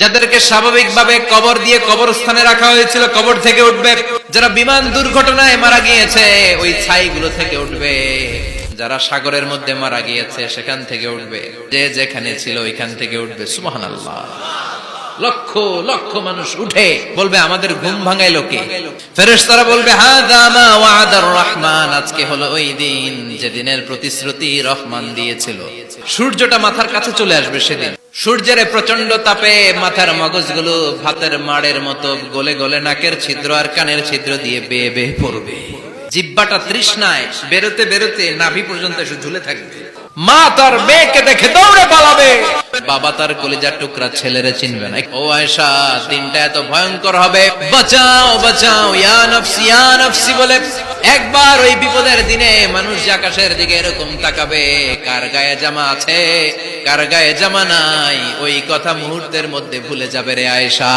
যাদেরকে স্বাভাবিকভাবে কবর দিয়ে কবরস্থানে রাখা হয়েছিল কবর থেকে উঠবে, যারা বিমান দুর্ঘটনায় মারা গিয়েছে ওই ছাইগুলো থেকে উঠবে, যারা সাগরের মধ্যে মারা গিয়েছে সেখান থেকে উঠবে, যে যেখানে ছিল ওইখান থেকে উঠবে। সুবহানাল্লাহ। লক্ষ লক্ষ মানুষ উঠে বলবে আমাদের ঘুম ভাঙাইলো কে? ফেরেশতারা বলবে হাযা মা ওয়া'দার রহমান, আজকে হলো ওই দিন যেদিনের প্রতিশ্রুতি রহমান দিয়েছিল। সূর্যটা মাথার কাছে চলে আসবে সেদিন। সূর্যের প্রচন্ড তাপে মাথার মগজগুলো ভাতের মাড়ের মতো গলে গলে নাকের ছিদ্র আর কানের ছিদ্র দিয়ে বেয়ে বেয়ে পড়বে। জিহ্বাটা তৃষ্ণায় বেরোতে বেরোতে নাভি পর্যন্ত এসে ঝুলে থাকবে। মা তার মেয়েকে দেখে দৌড়ে পালাবে, বাবা তার কলিজার টুকরা ছেলেরে চিনবে না। ও আয়েশা, দিনটা এত ভয়ঙ্কর হবে, বাঁচাও বাঁচাও ইয়া নফসি ইয়া নফসি বলে একবার ওই বিপদের দিনে মানুষ যে আকাশের দিকে এরকম তাকাবে, কার গায়ে জামা আছে কার গায়ে জামা নাই, ওই কথা মুহূর্তের মধ্যে ভুলে যাবে রে আয়েশা।